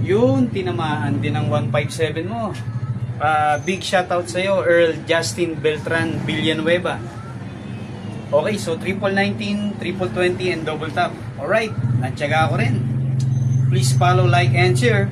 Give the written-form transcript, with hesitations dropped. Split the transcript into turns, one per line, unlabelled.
Yun, tinamaan din ng 157 mo. Big shoutout sa'yo, Earl Justin Beltran Villanueva. Okay, so triple 19, triple 20, and double tap. Alright, natyaga ako rin. Please follow, like, and share.